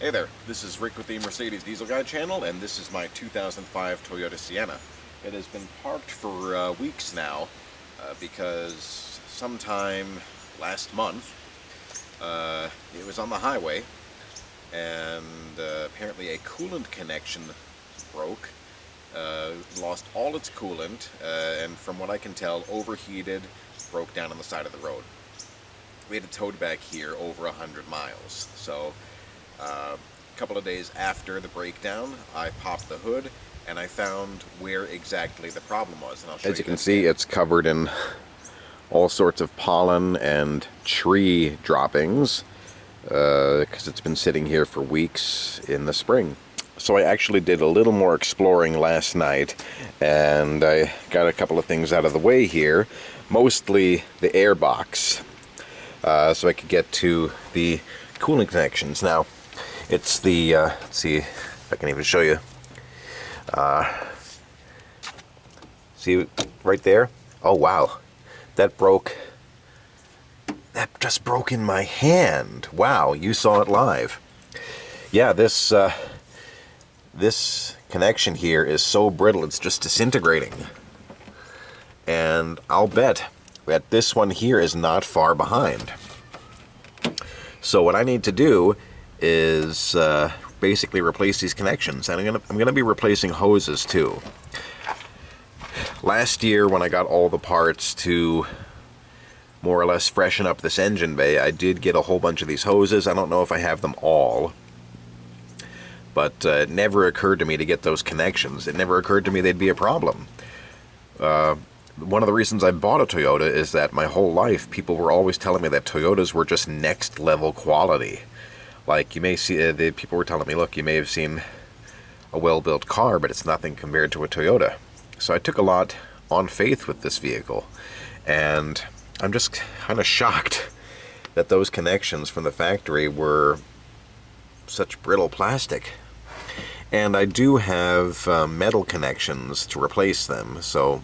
Hey there, this is Rick with the Mercedes Diesel Guy channel, and this is my 2005 Toyota Sienna. It has been parked for weeks now because sometime last month it was on the highway and apparently a coolant connection broke, lost all its coolant, and from what I can tell overheated, broke down on the side of the road. We had it towed back here over 100 miles. So a couple of days after the breakdown, I popped the hood and I found where exactly the problem was. And I'll show you. As you can see, it's covered in all sorts of pollen and tree droppings because it's been sitting here for weeks in the spring. So I actually did a little more exploring last night, and I got a couple of things out of the way here, mostly the air box, so I could get to the cooling connections. Now, it's the, let's see if I can even show you. See right there? Oh wow, that just broke in my hand. Wow, you saw it live. Yeah, this connection here is so brittle it's just disintegrating. And I'll bet that this one here is not far behind. So what I need to do is basically replace these connections, and I'm gonna be replacing hoses too. Last year, when I got all the parts to more or less freshen up this engine bay, I did get a whole bunch of these hoses. I don't know if I have them all, but it never occurred to me to get those connections. It never occurred to me they'd be a problem. One of the reasons I bought a Toyota is that my whole life people were always telling me that Toyotas were just next level quality. Like, you may see, the people were telling me, look, you may have seen a well-built car, but it's nothing compared to a Toyota. So I took a lot on faith with this vehicle, and I'm just kind of shocked that those connections from the factory were such brittle plastic. And I do have metal connections to replace them, so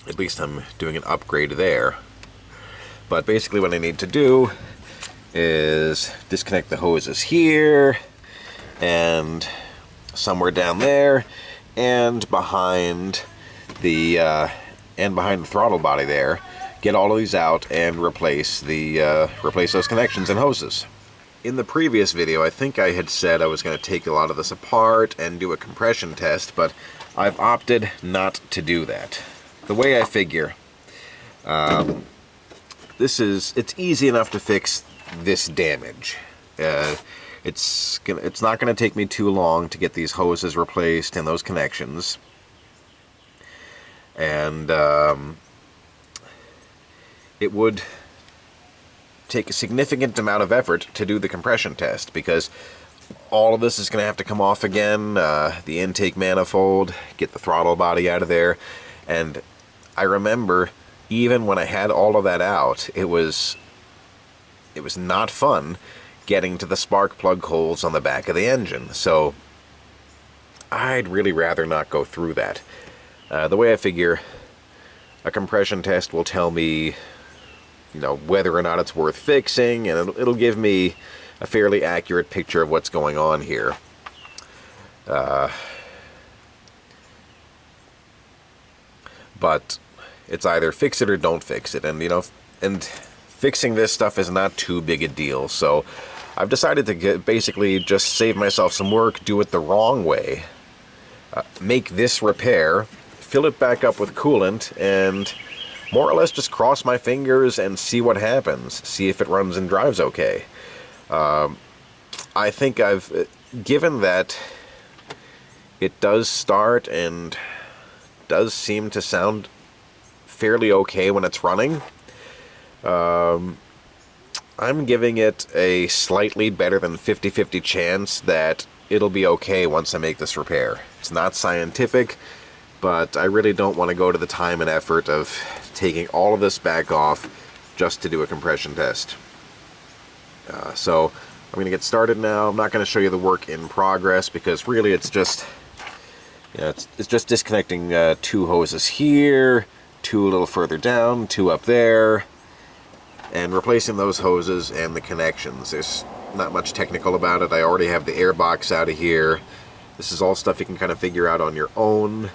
at least I'm doing an upgrade there. But basically what I need to do is disconnect the hoses here and somewhere down there and behind the throttle body there. Get all of these out and replace those connections and hoses. In the previous video, I think I had said I was going to take a lot of this apart and do a compression test, but I've opted not to do that. The way I figure, it's easy enough to fix this damage. It's not going to take me too long to get these hoses replaced and those connections, and it would take a significant amount of effort to do the compression test, because all of this is going to have to come off again, the intake manifold, get the throttle body out of there. And I remember even when I had all of that out, it was not fun getting to the spark plug holes on the back of the engine. So I'd really rather not go through that. The way I figure, a compression test will tell me, you know, whether or not it's worth fixing, and it'll give me a fairly accurate picture of what's going on here. But it's either fix it or don't fix it, and fixing this stuff is not too big a deal. So I've decided to basically just save myself some work, do it the wrong way, make this repair, fill it back up with coolant, and more or less just cross my fingers and see what happens, see if it runs and drives okay. I think given that it does start and does seem to sound fairly okay when it's running, I'm giving it a slightly better than 50-50 chance that it'll be okay once I make this repair. It's not scientific, but I really don't want to go to the time and effort of taking all of this back off just to do a compression test. So I'm going to get started now. I'm not going to show you the work in progress, because really it's just, it's just disconnecting two hoses here, two a little further down, two up there, and replacing those hoses and the connections. There's not much technical about it. I already have the air box out of here. This is all stuff you can kind of figure out on your own.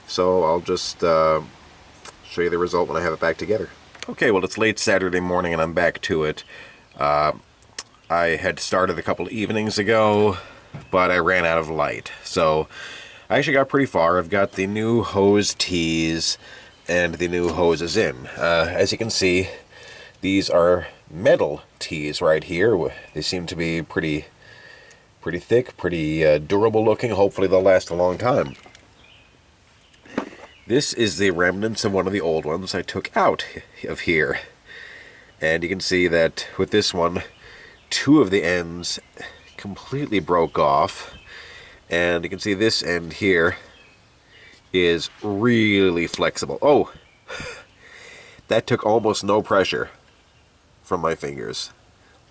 So I'll just show you the result when I have it back together. Okay, well, it's late Saturday morning and I'm back to it. I had started a couple evenings ago, but I ran out of light. So I actually got pretty far. I've got the new hose tees and the new hoses in. As you can see, these are metal tees right here. They seem to be pretty thick, pretty durable looking. Hopefully they'll last a long time. This is the remnants of one of the old ones I took out of here. And you can see that with this one, two of the ends completely broke off. And you can see this end here is really flexible. Oh, that took almost no pressure from my fingers.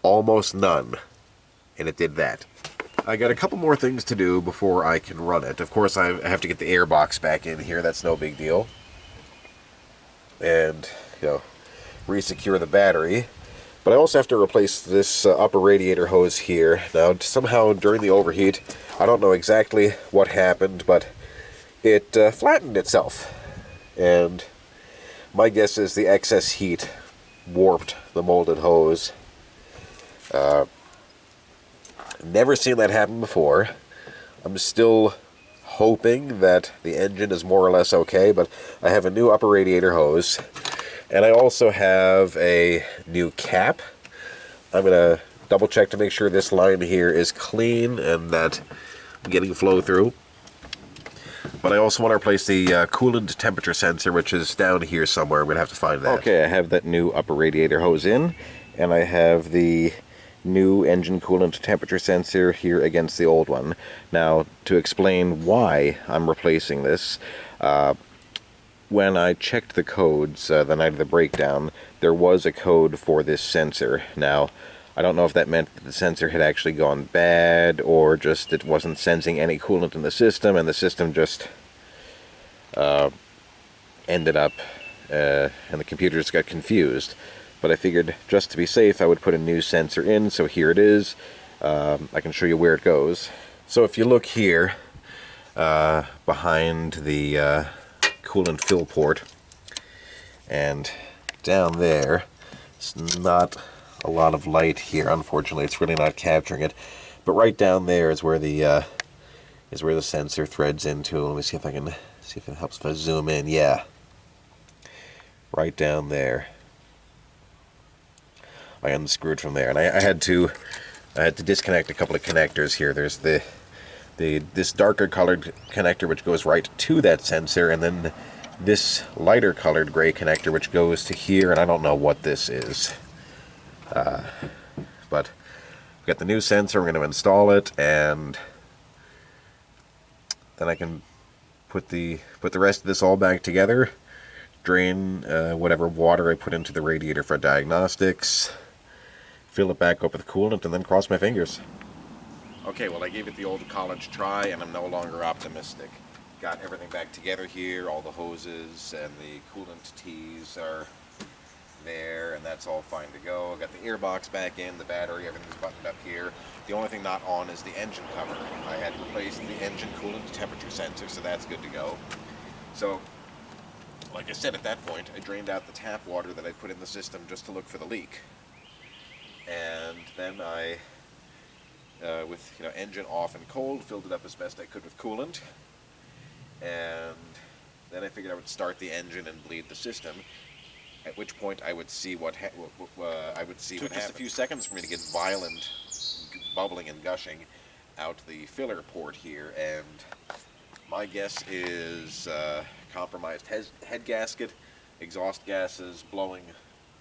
Almost none. And it did that. I got a couple more things to do before I can run it. Of course, I have to get the air box back in here. That's no big deal. And, re-secure the battery. But I also have to replace this upper radiator hose here. Now, somehow during the overheat, I don't know exactly what happened, but it flattened itself. And my guess is the excess heat warped the molded hose. Never seen that happen before. I'm still hoping that the engine is more or less okay, but I have a new upper radiator hose, and I also have a new cap. I'm going to double check to make sure this line here is clean and that I'm getting flow through. But I also want to replace the coolant temperature sensor, which is down here somewhere. I'm going to have to find that. Okay, I have that new upper radiator hose in, and I have the new engine coolant temperature sensor here against the old one. Now, to explain why I'm replacing this, when I checked the codes the night of the breakdown, there was a code for this sensor. Now, I don't know if that meant that the sensor had actually gone bad, or just it wasn't sensing any coolant in the system, and the system just ended up, and the computer just got confused. But I figured, just to be safe, I would put a new sensor in, so here it is. I can show you where it goes. So if you look here, behind the coolant fill port, and down there, it's not a lot of light here, unfortunately. It's really not capturing it, but right down there is where the sensor threads into. Let me see if I can see if it helps if I zoom in. Yeah, right down there. I unscrewed from there, and I had to disconnect a couple of connectors here. There's this darker colored connector which goes right to that sensor, and then this lighter colored gray connector which goes to here, and I don't know what this is. But I've got the new sensor. I'm going to install it, and then I can put the rest of this all back together. Drain whatever water I put into the radiator for diagnostics. Fill it back up with coolant, and then cross my fingers. Okay, well, I gave it the old college try, and I'm no longer optimistic. Got everything back together here. All the hoses and the coolant tees are there, and that's all fine to go. Got the air box back in, the battery, everything's buttoned up here. The only thing not on is the engine cover. I had replaced the engine coolant temperature sensor, so that's good to go. So, like I said, at that point, I drained out the tap water that I put in the system just to look for the leak. And then I, with engine off and cold, filled it up as best I could with coolant. And then I figured I would start the engine and bleed the system. At which point I would see what happened. It took just a few seconds for me to get violent bubbling and gushing out the filler port here, and my guess is compromised head gasket, exhaust gases blowing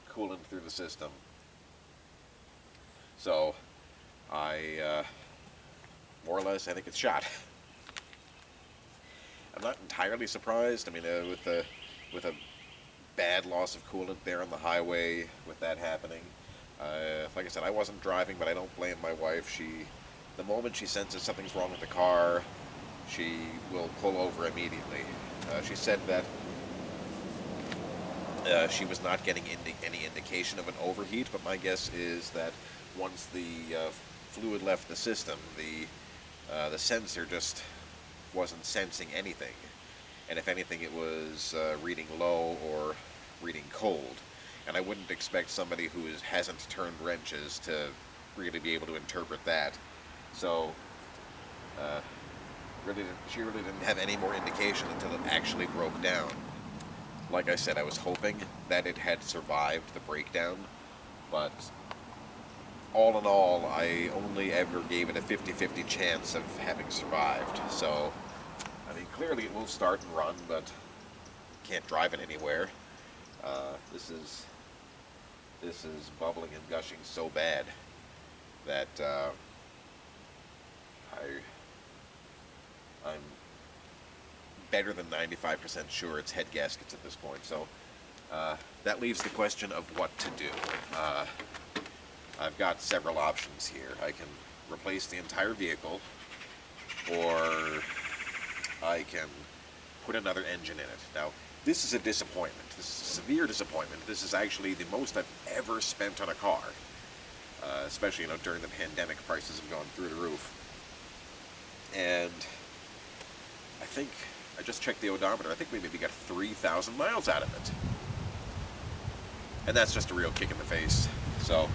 coolant through the system. So I more or less I think it's shot. I'm not entirely surprised. I mean, with a bad loss of coolant there on the highway, with that happening. Like I said, I wasn't driving, but I don't blame my wife. The moment she senses something's wrong with the car, she will pull over immediately. She said that she was not getting any indication of an overheat, but my guess is that once the fluid left the system, the sensor just wasn't sensing anything. And if anything, it was reading low or reading cold. And I wouldn't expect somebody who hasn't turned wrenches to really be able to interpret that. So, she really didn't have any more indication until it actually broke down. Like I said, I was hoping that it had survived the breakdown, but all in all, I only ever gave it a 50-50 chance of having survived. So, I mean, clearly it will start and run, but can't drive it anywhere. This is bubbling and gushing so bad that I'm better than 95% sure it's head gaskets at this point. So that leaves the question of what to do. I've got several options here. I can replace the entire vehicle, or I can put another engine in it. Now, this is a disappointment. This is a severe disappointment. This is actually the most I've ever spent on a car. Especially, during the pandemic, prices have gone through the roof. And I think, I just checked the odometer, I think we maybe got 3,000 miles out of it. And that's just a real kick in the face. So,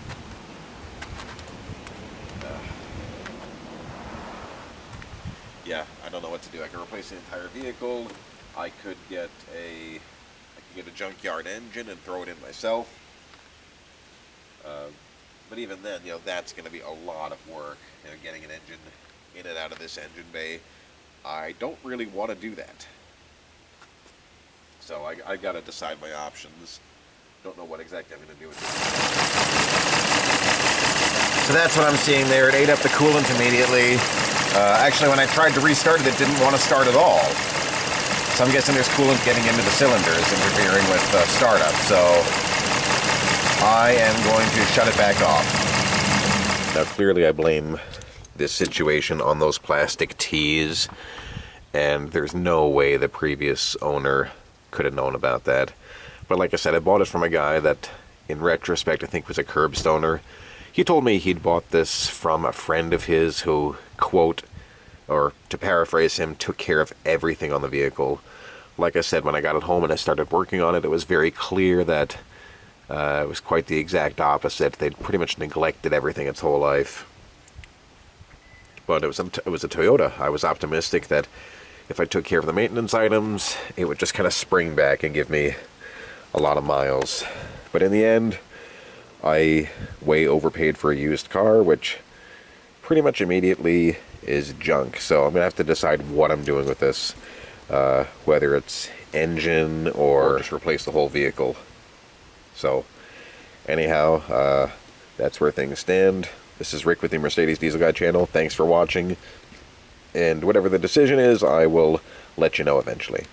yeah, I don't know what to do. I can replace the entire vehicle. I could get a junkyard engine and throw it in myself. But even then, that's going to be a lot of work. Getting an engine in and out of this engine bay. I don't really want to do that. So I got to decide my options. Don't know what exactly I'm going to do with this. So that's what I'm seeing there. It ate up the coolant immediately. Actually, when I tried to restart it, it didn't want to start at all. So I'm guessing there's coolant getting into the cylinders, interfering with startup. So I am going to shut it back off. Now, clearly I blame this situation on those plastic tees, and there's no way the previous owner could have known about that. But like I said, I bought it from a guy that, in retrospect, I think was a curb stoner. He told me he'd bought this from a friend of his who, quote, or to paraphrase him, took care of everything on the vehicle. Like I said, when I got it home and I started working on it, it was very clear that it was quite the exact opposite. They'd pretty much neglected everything its whole life. But it was a Toyota. I was optimistic that if I took care of the maintenance items, it would just kind of spring back and give me a lot of miles. But in the end, I way overpaid for a used car, which pretty much immediately is junk. So I'm going to have to decide what I'm doing with this, whether it's engine or just replace the whole vehicle. So anyhow, that's where things stand. This is Rick with the Mercedes Diesel Guy channel. Thanks for watching. And whatever the decision is, I will let you know eventually.